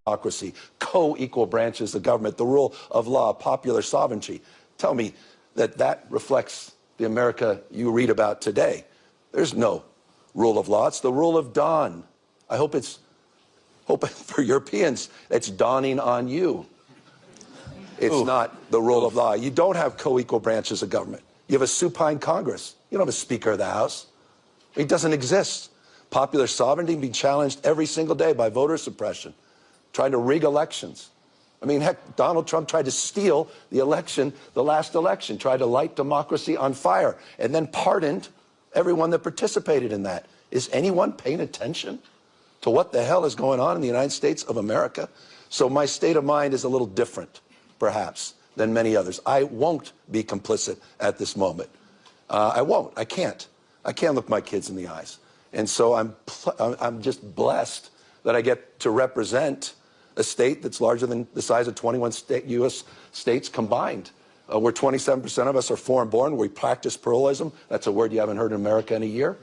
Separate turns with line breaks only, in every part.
democracy, co-equal branches of government, the rule of law, popular sovereignty. Tell me that that reflects the America you read about today. There's no rule of law. It's the rule of dawn. I hope for Europeans, it's dawning on you. It's not the rule of law. You don't have co-equal branches of government. You have a supine Congress. You don't have a Speaker of the House. It doesn't exist. Popular sovereignty being challenged every single day by voter suppression, trying to rig elections. I mean, heck, Donald Trump tried to steal the election, the last election, tried to light democracy on fire, and then pardoned everyone that participated in that. Is anyone paying attention to what the hell is going on in the United States of America? So my state of mind is a little different, perhaps, than many others. I won't be complicit at this moment. I won't. I can't. I can't look my kids in the eyes. And so I'm just blessed that I get to represent a state that's larger than the size of 21 U.S. states combined. Where 27% of us are foreign-born. We practice pluralism. That's a word you haven't heard in America in a year.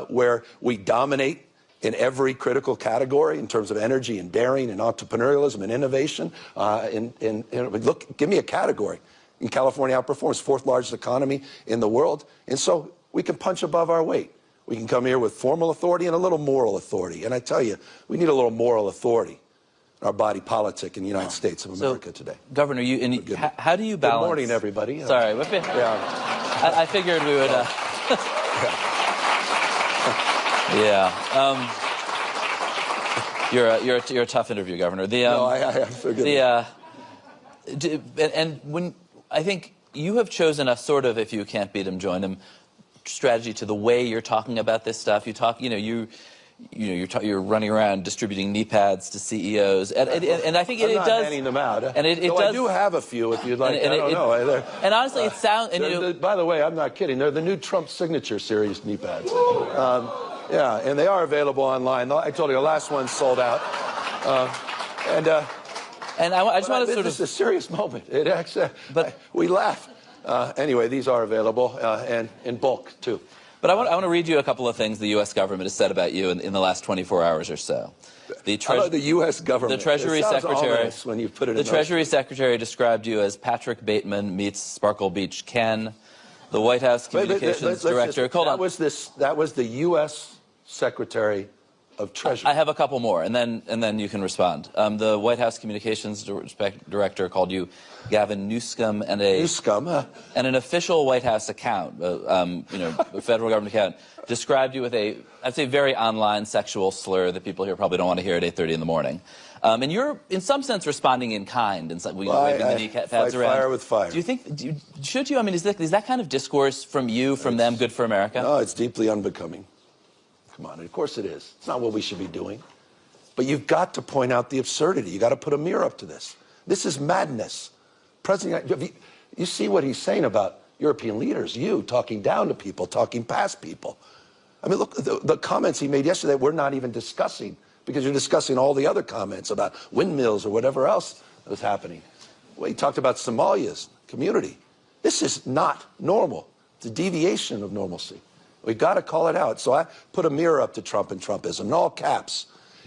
Where we dominate in every critical category in terms of energy and daring and entrepreneurialism and innovation. Look, give me a category. And California outperforms, fourth largest economy in the world. And so we can punch above our weight. We can come here with formal authority and a little moral authority. And I tell you, we need a little moral authority in our body politic in the United States of America today.
Governor, how do you balance...
Good morning, everybody.
Sorry. I figured we would... You're a tough interview, Governor.
No, I figured.
And when I think you have chosen a sort of, if you can't beat him, join him strategy to the way you're talking about this stuff. You talk, you're running around distributing knee pads to CEOs, and I think it does. I'm not handing them out.
And it does. I do have a few, if you'd like. I don't know.
And honestly, it sounds.
By the way, I'm not kidding. They're the new Trump signature series knee pads. Yeah, and they are available online. I told you the last one sold out. And I just want to sort of. This is a serious moment. It actually. But we laugh. Anyway, these are available and in bulk too.
But I want to read you a couple of things the U.S. government has said about you in the last 24 hours or so.
The U.S. government.
The Treasury Secretary.
When you put it
the Treasury Secretary described you as Patrick Bateman meets Sparkle Beach Ken. The White House Communications Director.
That was the U.S. Secretary of Treasury.
I have a couple more, and then you can respond. The White House Communications Director called you Gavin Newsom, and an official White House account, a federal government account, described you with I'd say, very online sexual slur that people here probably don't want to hear at 8:30 in the morning. And you're, in some sense, responding in kind, and waving the knee pads around.
Fire with fire.
Do you think? Should you? I mean, is that kind of discourse from you, from them, good for America?
No, it's deeply unbecoming. Come on, of course it is. It's not what we should be doing. But you've got to point out the absurdity. You've got to put a mirror up to this. This is madness. President, you see what he's saying about European leaders, you talking down to people, talking past people. I mean, look, the comments he made yesterday we're not even discussing because you're discussing all the other comments about windmills or whatever else was happening. Well, he talked about Somalia's community. This is not normal. It's a deviation of normalcy. We've got to call it out. So I put a mirror up to Trump and Trumpism in all caps.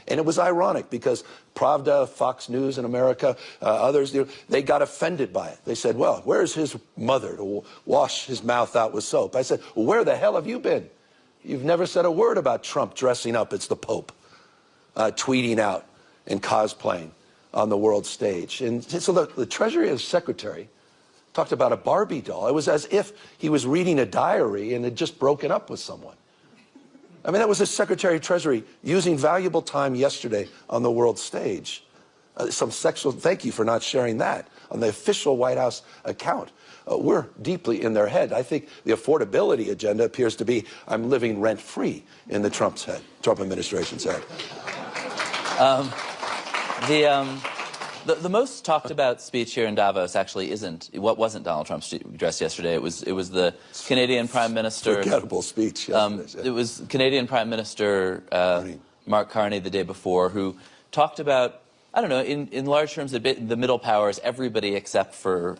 And it was ironic because Pravda, Fox News in America, others, they got offended by it. They said, well, where's his mother to wash his mouth out with soap? I said, well, where the hell have you been? You've never said a word about Trump dressing up as the Pope, tweeting out and cosplaying on the world stage. And so the Treasury Secretary talked about a Barbie doll. It was as if he was reading a diary and had just broken up with someone. I mean, that was the Secretary of Treasury using valuable time yesterday on the world stage. Some sexual, thank you for not sharing that on the official White House account. We're deeply in their head. I think the affordability agenda appears to be, I'm living rent-free in the Trump administration's head.
The most talked about speech here in Davos actually wasn't Donald Trump's address yesterday. It was the Canadian Prime Minister.
Forgettable speech yesterday.
It was Canadian Prime Minister Mark Carney the day before, who talked about, I don't know, in large terms, the middle powers, everybody except for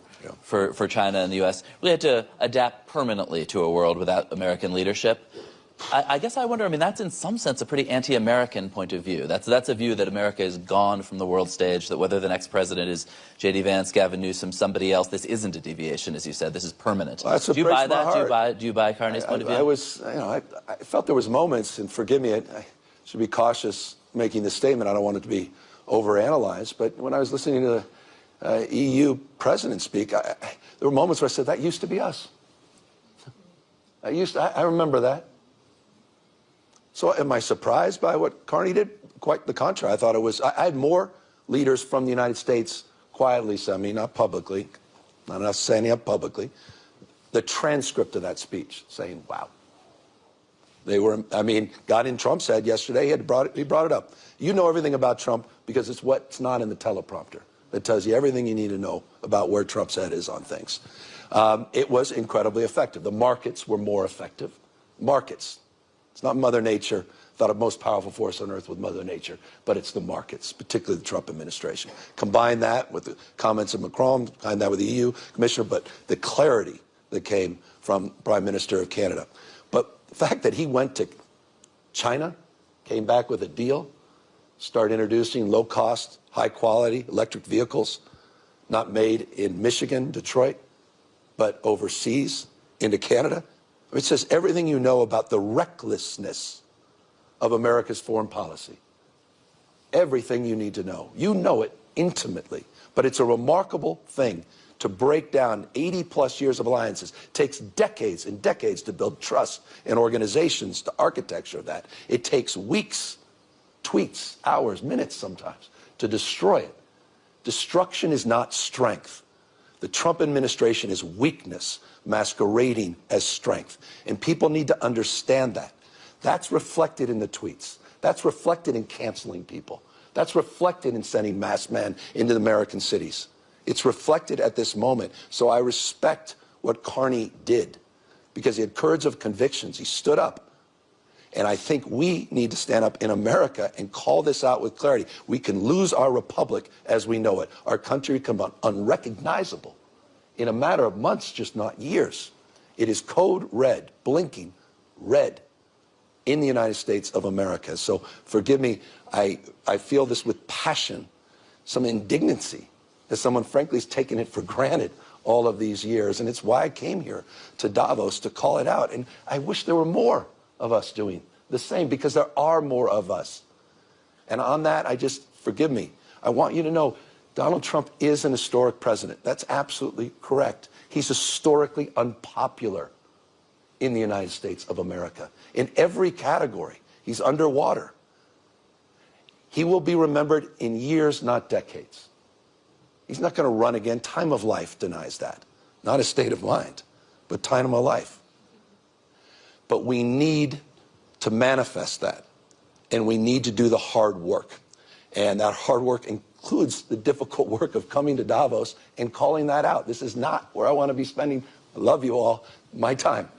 China and the U.S. really had to adapt permanently to a world without American leadership. I guess I wonder, I mean, that's in some sense a pretty anti-American point of view. That's a view that America is gone from the world stage, that whether the next president is J.D. Vance, Gavin Newsom, somebody else, this isn't a deviation, as you said. This is permanent.
Well,
do you buy that? Do you buy Carney's point of view?
I felt there was moments, and forgive me, I should be cautious making this statement. I don't want it to be overanalyzed, but when I was listening to the EU president speak, there were moments where I said, that used to be us. I remember that. So am I surprised by what Carney did? Quite the contrary. I thought it was, I had more leaders from the United States quietly, not publicly, not enough standing up publicly, the transcript of that speech saying, wow. They were, I mean, got in Trump's head yesterday, he brought it up. You know everything about Trump because it's what's not in the teleprompter that tells you everything you need to know about where Trump's head is on things. It was incredibly effective. The markets were more effective. Markets. It's not Mother Nature. Thought of most powerful force on earth with Mother Nature, but it's the markets, particularly the Trump administration. Combine that with the comments of Macron, combine that with the EU commissioner, but the clarity that came from Prime Minister of Canada. But the fact that he went to China, came back with a deal, started introducing low-cost, high-quality electric vehicles, not made in Michigan, Detroit, but overseas into Canada. It says everything you know about the recklessness of America's foreign policy. Everything you need to know. You know it intimately, but it's a remarkable thing to break down 80-plus years of alliances. It takes decades and decades to build trust in organizations, the architecture of that. It takes weeks, tweets, hours, minutes sometimes to destroy it. Destruction is not strength. The Trump administration is weakness masquerading as strength. And people need to understand that. That's reflected in the tweets. That's reflected in canceling people. That's reflected in sending masked men into the American cities. It's reflected at this moment. So I respect what Carney did because he had courage of convictions. He stood up. And I think we need to stand up in America and call this out with clarity. We can lose our republic as we know it. Our country can become unrecognizable in a matter of months, just not years. It is code red, blinking red in the United States of America. So forgive me, I feel this with passion, some indignancy, as someone frankly has taken it for granted all of these years. And it's why I came here to Davos to call it out. And I wish there were more of us doing the same, because there are more of us. And on that, forgive me, I want you to know Donald Trump is an historic president. That's absolutely correct. He's historically unpopular in the United States of America. In every category, he's underwater. He will be remembered in years, not decades. He's not going to run again. Time of life denies that. Not a state of mind, but time of life. But we need to manifest that, and we need to do the hard work. And that hard work includes the difficult work of coming to Davos and calling that out. This is not where I want to be spending, I love you all, my time.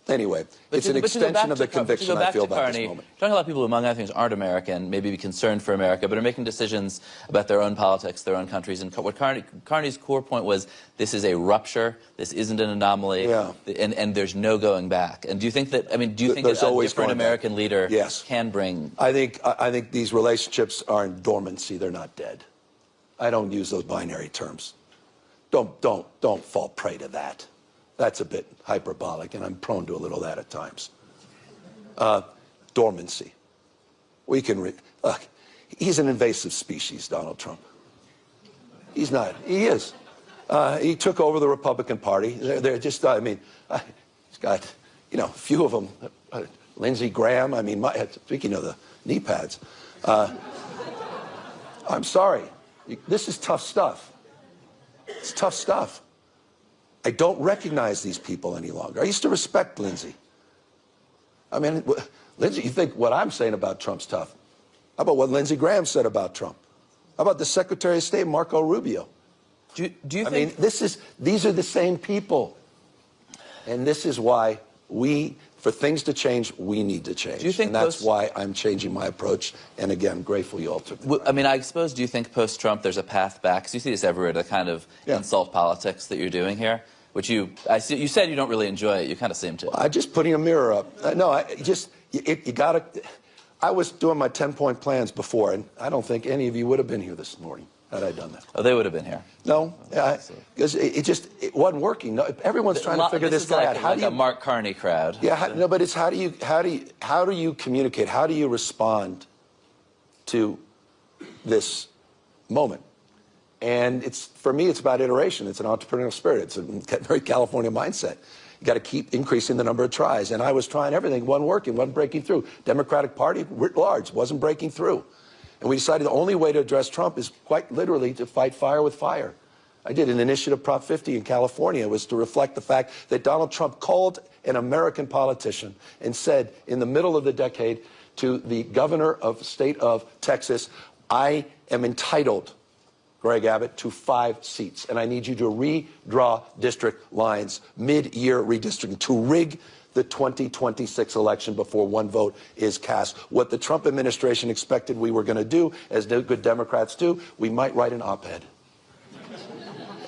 Anyway, it's an extension of the conviction I feel about this moment.
Talking about people who, among other things, aren't American, maybe be concerned for America, but are making decisions about their own politics, their own countries. And what Carney's core point was, this is a rupture, this isn't an anomaly, and there's no going back. And do you think that, I mean, do you think that a different American leader can bring...
I think these relationships are in dormancy, they're not dead. I don't use those binary terms. Don't fall prey to that. That's a bit hyperbolic, and I'm prone to a little of that at times. Dormancy. We can look, he's an invasive species, Donald Trump. He's not. He is. He took over the Republican Party. They're just, I mean, he's got, a few of them. Lindsey Graham, I mean, speaking of the knee pads. I'm sorry. This is tough stuff. It's tough stuff. I don't recognize these people any longer. I used to respect Lindsey. I mean, Lindsey, you think what I'm saying about Trump's tough? How about what Lindsey Graham said about Trump? How about the Secretary of State, Marco Rubio?
Do you think...
I mean, these are the same people. And this is why for things to change, we need to change.
Do you think
and that's why I'm changing my approach. And again, grateful you all took the time.
I mean, I suppose, do you think post-Trump there's a path back? Because you see this everywhere, the kind of insult politics that you're doing here. which you said you don't really enjoy it. You kind of seem to.
I just putting a mirror up. No, you gotta. I was doing my 10-point plans before, and I don't think any of you would have been here this morning had I done that.
Oh, they would have been here.
No, because it wasn't working. No, everyone's trying to figure this guy out.
How do you, a Mark Carney crowd?
Yeah, no, but it's how do you communicate? How do you respond to this moment? And for me, it's about iteration. It's an entrepreneurial spirit. It's a very California mindset. You got to keep increasing the number of tries. And I was trying everything, wasn't working, wasn't breaking through. Democratic Party, writ large, wasn't breaking through. And we decided the only way to address Trump is quite literally to fight fire with fire. I did an initiative, Prop 50 in California. It was to reflect the fact that Donald Trump called an American politician and said in the middle of the decade to the governor of the state of Texas, I am entitled, Greg Abbott, to 5 seats, and I need you to redraw district lines, mid-year redistricting, to rig the 2026 election before one vote is cast. What the Trump administration expected we were going to do, as good Democrats do, we might write an op-ed.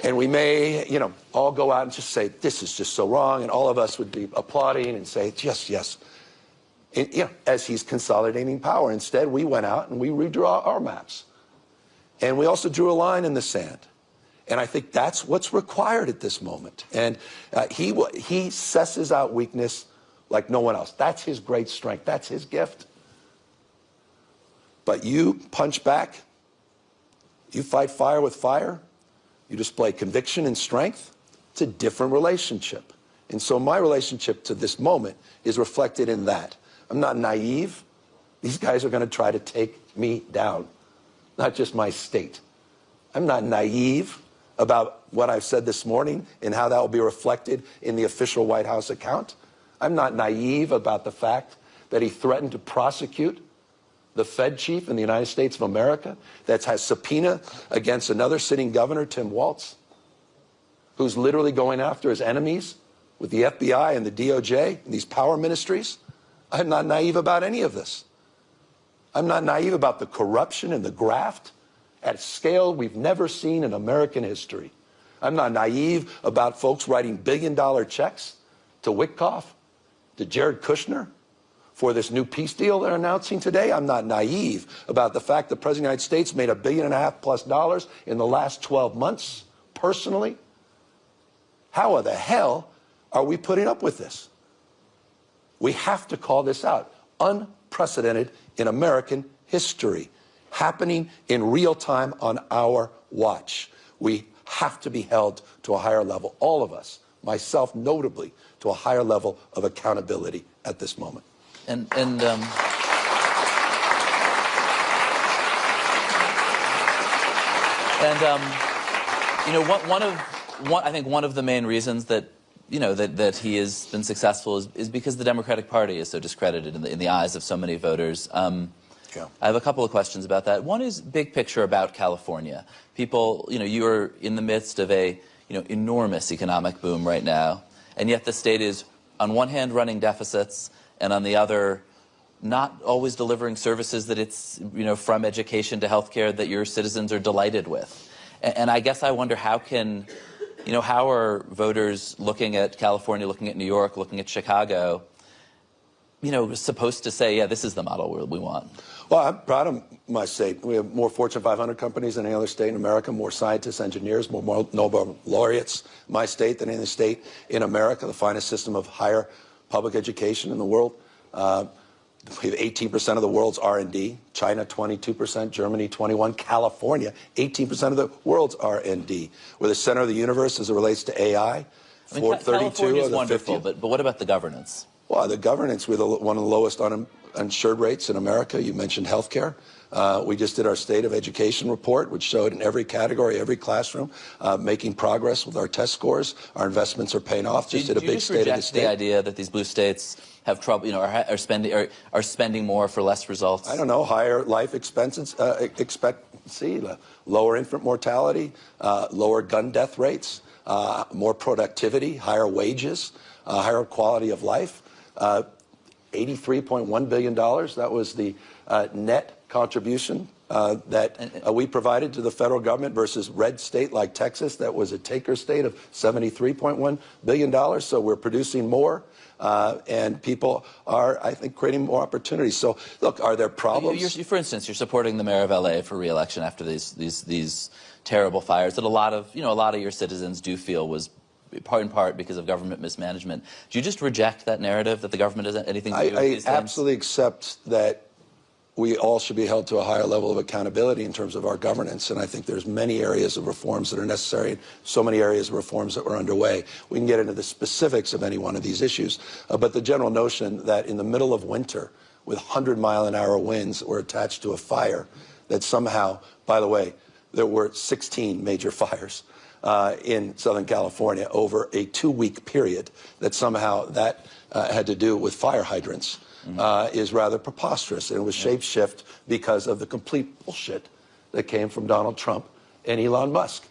And we may, all go out and just say, this is just so wrong, and all of us would be applauding and say, yes, yes. And, as he's consolidating power. Instead, we went out and we redraw our maps. And we also drew a line in the sand. And I think that's what's required at this moment. And he susses out weakness like no one else. That's his great strength. That's his gift. But you punch back. You fight fire with fire. You display conviction and strength. It's a different relationship. And so my relationship to this moment is reflected in that. I'm not naive. These guys are going to try to take me down, not just my state. I'm not naive about what I've said this morning and how that will be reflected in the official White House account. I'm not naive about the fact that he threatened to prosecute the Fed chief in the United States of America that has subpoena against another sitting governor, Tim Walz, who's literally going after his enemies with the FBI and the DOJ and these power ministries. I'm not naive about any of this. I'm not naive about the corruption and the graft at a scale we've never seen in American history. I'm not naive about folks writing billion-dollar checks to Witkoff, to Jared Kushner, for this new peace deal they're announcing today. I'm not naive about the fact the President of the United States made $1.5 billion+ in the last 12 months, personally. How the hell are we putting up with this? We have to call this out. Unprecedented in American history, happening in real time on our watch. We have to be held to a higher level, all of us, myself notably, to a higher level of accountability at this moment.
I think one of the main reasons that that he has been successful is because the Democratic Party is so discredited in the eyes of so many voters.
Yeah.
I have a couple of questions about that. One is big picture about California. People, you're in the midst of a enormous economic boom right now, and yet the state is on one hand running deficits, and on the other not always delivering services that it's from education to healthcare that your citizens are delighted with. And I guess I wonder how are voters looking at California, looking at New York, looking at Chicago, supposed to say, yeah, this is the model we want?
Well, I'm proud of my state. We have more Fortune 500 companies than any other state in America, more scientists, engineers, more Nobel laureates in my state than any state in America, the finest system of higher public education in the world. We have 18% of the world's R&D, China 22%, Germany 21%, California 18% of the world's R&D. We're the center of the universe as it relates to AI.
California is wonderful, but what about the governance?
Well, the governance, we're one of the lowest uninsured rates in America. You mentioned healthcare. We just did our State of Education report, which showed in every category, every classroom, making progress with our test scores. Our investments are paying off. Just did a big State of the State.
The idea that these blue states have trouble, are spending more for less results?
I don't know. Higher life expectancy, lower infant mortality, lower gun death rates, more productivity, higher wages, higher quality of life. $83.1 billion. That was the net contribution that we provided to the federal government versus red state like Texas that was a taker state of $73.1 billion. So we're producing more. And people are, I think, creating more opportunities. So, look, are there problems?
For instance, you're supporting the mayor of LA for re-election after these terrible fires that a lot of your citizens do feel was in part because of government mismanagement. Do you just reject that narrative that the government isn't anything to do with these things?
I absolutely accept that we all should be held to a higher level of accountability in terms of our governance, and I think there's many areas of reforms that are necessary, so many areas of reforms that were underway. We can get into the specifics of any one of these issues, but the general notion that in the middle of winter, with 100-mile-an-hour winds that were attached to a fire, that somehow, by the way, there were 16 major fires in Southern California over a 2-week period, that somehow that had to do with fire hydrants. Is rather preposterous, and it was shape-shift because of the complete bullshit that came from Donald Trump and Elon Musk,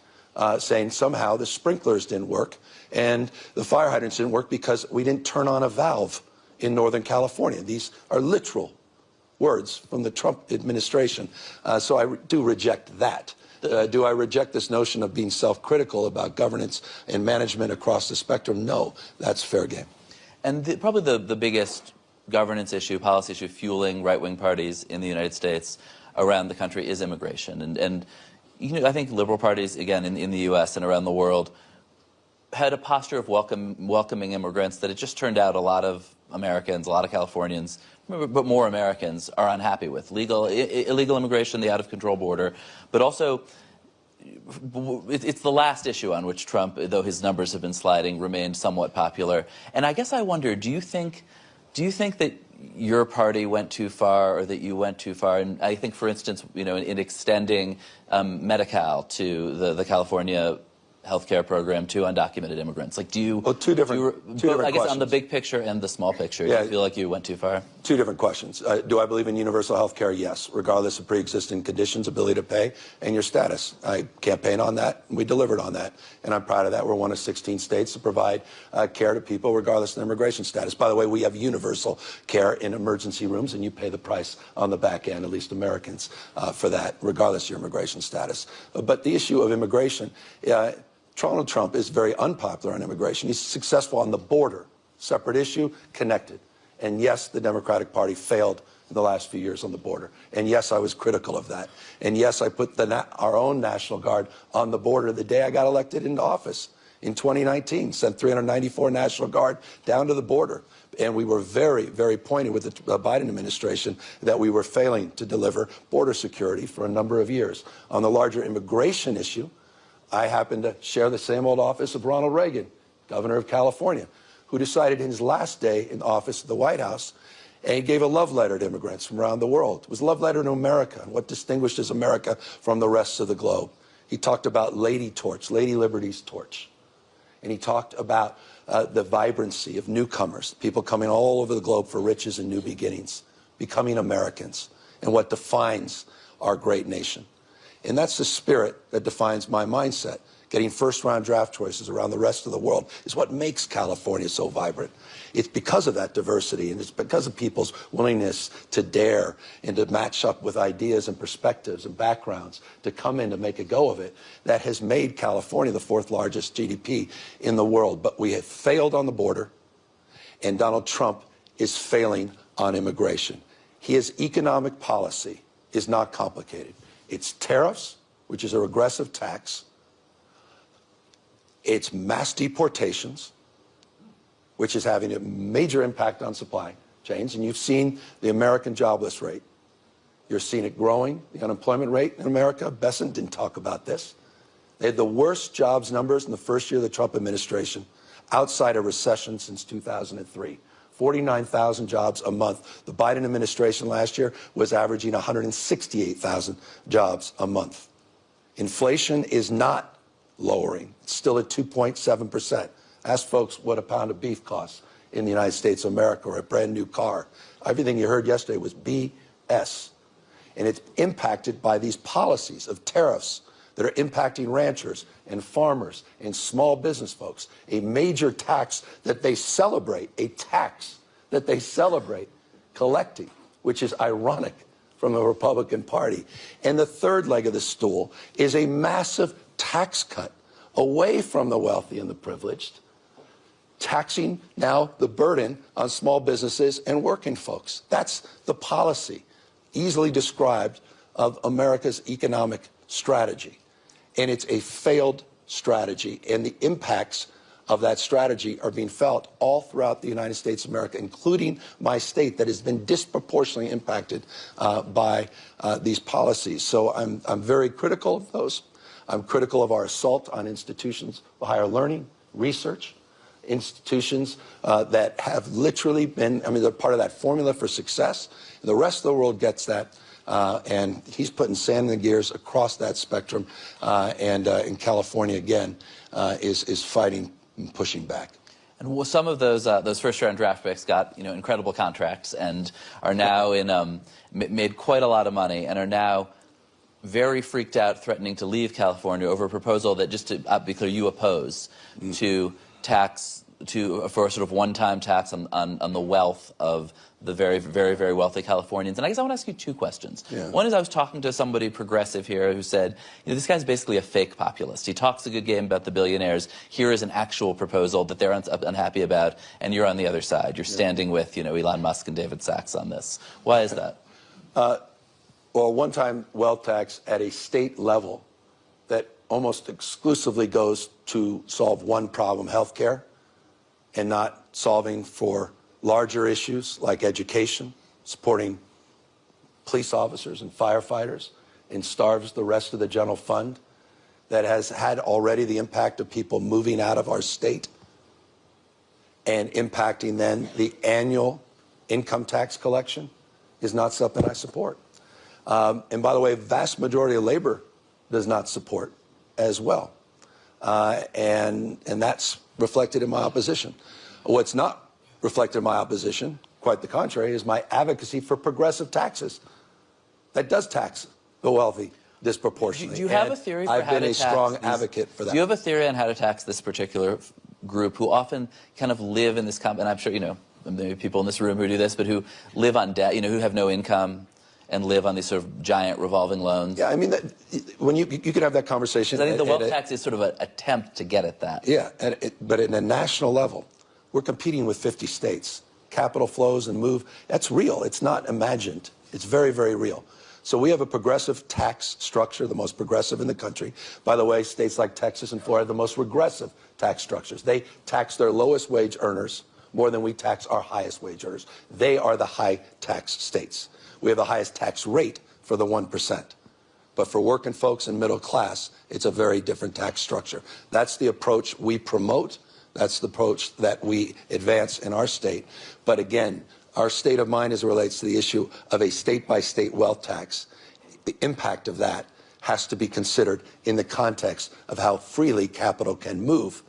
saying somehow the sprinklers didn't work and the fire hydrants didn't work because we didn't turn on a valve in Northern California. These are literal words from the Trump administration. So I do reject that. Do I reject this notion of being self-critical about governance and management across the spectrum? No, that's fair game.
And probably the biggest governance issue, policy issue, fueling right-wing parties in the United States around the country is immigration. And I think liberal parties, again, in the U.S. and around the world, had a posture of welcoming immigrants that it just turned out a lot of Americans, a lot of Californians, but more Americans are unhappy with. Illegal immigration, the out-of-control border, but also it's the last issue on which Trump, though his numbers have been sliding, remained somewhat popular. And I guess I wonder, do you think that your party went too far, or that you went too far? And I think, for instance, in extending Medi-Cal to the California healthcare program to undocumented immigrants. Like, do you? Well,
two different
I guess on the big picture and the small picture, do you feel like you went too far?
Two different questions. Do I believe in universal health care? Yes, regardless of pre-existing conditions, ability to pay, and your status. I campaigned on that, and we delivered on that, and I'm proud of that. We're one of 16 states to provide care to people regardless of their immigration status. By the way, we have universal care in emergency rooms, and you pay the price on the back end, at least Americans, for that, regardless of your immigration status. But the issue of immigration, Donald Trump is very unpopular on immigration. He's successful on the border, separate issue, connected. And yes, the Democratic Party failed in the last few years on the border. And yes, I was critical of that. And yes, I put our own National Guard on the border the day I got elected into office in 2019, sent 394 National Guard down to the border. And we were very, very pointed with the Biden administration that we were failing to deliver border security for a number of years. On the larger immigration issue, I happen to share the same old office of Ronald Reagan, governor of California, who decided in his last day in office at the White House, and he gave a love letter to immigrants from around the world. It was a love letter to America and what distinguishes America from the rest of the globe. He talked about Lady Torch, Lady Liberty's torch. And he talked about the vibrancy of newcomers, people coming all over the globe for riches and new beginnings, becoming Americans, and what defines our great nation. And that's the spirit that defines my mindset. Getting first-round draft choices around the rest of the world is what makes California so vibrant. It's because of that diversity, and it's because of people's willingness to dare and to match up with ideas and perspectives and backgrounds to come in to make a go of it that has made California the 4th largest GDP in the world. But we have failed on the border, and Donald Trump is failing on immigration. His economic policy is not complicated. It's tariffs, which is a regressive tax. It's mass deportations, which is having a major impact on supply chains. And you've seen the American jobless rate. You're seeing it growing, the unemployment rate in America. Besant didn't talk about this. They had the worst jobs numbers in the first year of the Trump administration outside a recession since 2003. 49,000 jobs a month. The Biden administration last year was averaging 168,000 jobs a month. Inflation is not lowering. It's still at 2.7%. Ask folks what a pound of beef costs in the United States of America, or a brand new car. Everything you heard yesterday was BS. And it's impacted by these policies of tariffs that are impacting ranchers and farmers and small business folks. A major tax that they celebrate, collecting, which is ironic from the Republican Party. And the third leg of the stool is a massive tax cut away from the wealthy and the privileged, taxing now the burden on small businesses and working folks. That's the policy, easily described, of America's economic strategy. And it's a failed strategy, and the impacts of that strategy are being felt all throughout the United States of America, including my state that has been disproportionately impacted by these policies. So I'm very critical of those. I'm critical of our assault on institutions of higher learning, research, institutions that have literally been, I mean, they're part of that formula for success. The rest of the world gets that. And he's putting sand in the gears across that spectrum, and in California again is fighting and pushing back.
And some of those first-round draft picks got incredible contracts and are now made quite a lot of money and are now very freaked out, threatening to leave California over a proposal that, just to be clear, you oppose, to tax for a sort of one-time tax on the wealth of the very, very, very wealthy Californians. And I guess I want to ask you two questions. Yeah. One is, I was talking to somebody progressive here who said, this guy's basically a fake populist. He talks a good game about the billionaires. Here is an actual proposal that they're unhappy about, and you're on the other side. You're standing with, Elon Musk and David Sachs on this. Why is that?
Well, a one-time wealth tax at a state level that almost exclusively goes to solve one problem, health care, and not solving for larger issues like education, supporting police officers and firefighters, and starves the rest of the general fund, that has had already the impact of people moving out of our state and impacting then the annual income tax collection, is not something I support. And by the way, vast majority of labor does not support as well. And that's reflected in my opposition. What's not reflected in my opposition, quite the contrary, is my advocacy for progressive taxes that does tax the wealthy disproportionately.
Do you have a theory for
I've
how
been
to
a
tax
strong advocate for that.
Do you have a theory on how to tax this particular group who often kind of live in this, and I'm sure, maybe people in this room who do this, but who live on debt, who have no income and live on these sort of giant revolving loans?
Yeah, I mean, when you could have that conversation.
I think the wealth tax is sort of an attempt to get at that.
Yeah, but at a national level, we're competing with 50 states. Capital flows and move, that's real. It's not imagined. It's very, very real. So we have a progressive tax structure, the most progressive in the country. By the way, states like Texas and Florida have the most regressive tax structures. They tax their lowest wage earners more than we tax our highest wage earners. They are the high tax states. We have the highest tax rate for the 1%. But for working folks and middle class, it's a very different tax structure. That's the approach we promote. That's the approach that we advance in our state. But again, our state of mind as it relates to the issue of a state-by-state wealth tax, the impact of that has to be considered in the context of how freely capital can move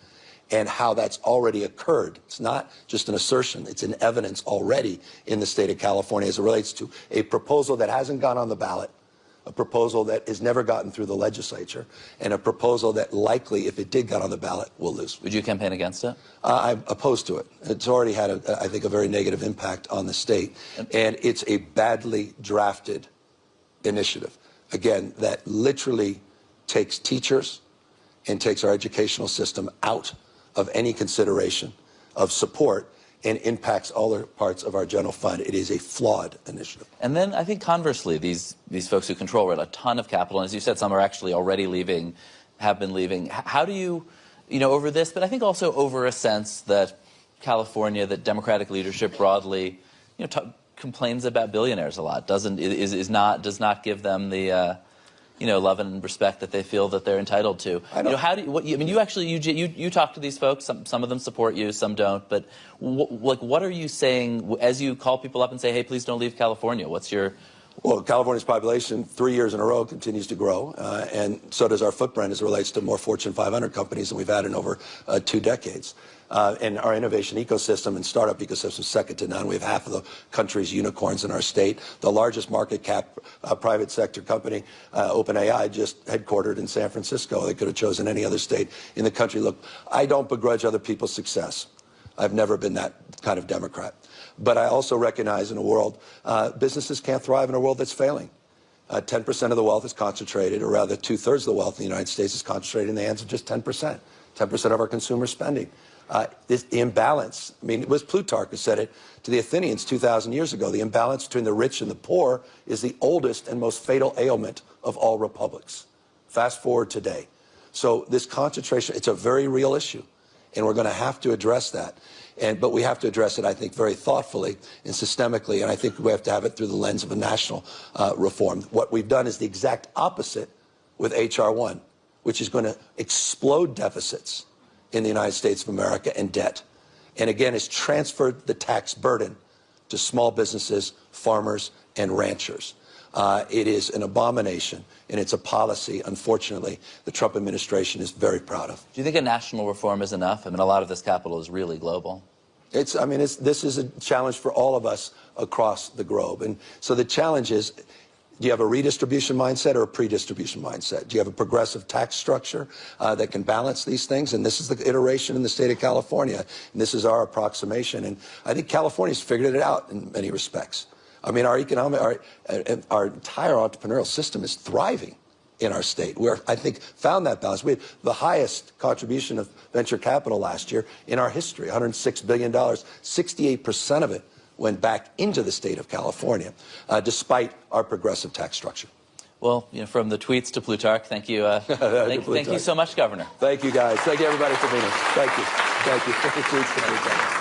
and how that's already occurred. It's not just an assertion. It's an evidence already in the state of California as it relates to a proposal that hasn't gone on the ballot, a proposal that has never gotten through the legislature, and a proposal that likely, if it did get on the ballot, will lose.
Would you campaign against it?
I'm opposed to it. It's already had, I think, a very negative impact on the state, and it's a badly drafted initiative, again, that literally takes teachers and takes our educational system out of any consideration of support and impacts all the parts of our general fund. It is a flawed initiative.
And then I think conversely, these folks who control a ton of capital, and as you said, some are actually already leaving, have been leaving. How do you, over this, but I think also over a sense that California, that Democratic leadership broadly, complains about billionaires a lot, does not give them the love and respect that they feel that they're entitled to. How do you, you talk to these folks. Some of them support you, some don't. But what are you saying as you call people up and say, "Hey, please don't leave California"? What's your
Well, California's population 3 years in a row continues to grow, and so does our footprint as it relates to more Fortune 500 companies than we've had in over 2 decades. And our innovation ecosystem and startup ecosystem is second to none. We have half of the country's unicorns in our state. The largest market cap private sector company, OpenAI, just headquartered in San Francisco. They could have chosen any other state in the country. Look, I don't begrudge other people's success. I've never been that kind of Democrat. But I also recognize in a world, businesses can't thrive in a world that's failing. 10% of the wealth is concentrated, or rather 2/3 of the wealth in the United States is concentrated in the hands of just 10%. 10% of our consumer spending. This imbalance, I mean, it was Plutarch who said it to the Athenians 2,000 years ago. The imbalance between the rich and the poor is the oldest and most fatal ailment of all republics. Fast forward today. So this concentration, it's a very real issue, and we're going to have to address that. But we have to address it, I think, very thoughtfully and systemically, and I think we have to have it through the lens of a national reform. What we've done is the exact opposite with H.R. 1, which is going to explode deficits in the United States of America and debt. And again, it's transferred the tax burden to small businesses, farmers, and ranchers. It is an abomination, and it's a policy, unfortunately, the Trump administration is very proud of.
Do you think a national reform is enough? I mean, a lot of this capital is really global.
This is a challenge for all of us across the globe. And so the challenge is, do you have a redistribution mindset or a predistribution mindset? Do you have a progressive tax structure that can balance these things? And this is the iteration in the state of California, and this is our approximation. And I think California's figured it out in many respects. I mean, our entire entrepreneurial system is thriving in our state. We're, I think, found that balance. We had the highest contribution of venture capital last year in our history, $106 billion. 68% of it went back into the state of California, despite our progressive tax structure.
Well, from the tweets to Plutarch, thank you. Thank you so much, Governor.
Thank you, guys. Thank you, everybody, for being here. Thank you. Thank you. From the tweets to Plutarch.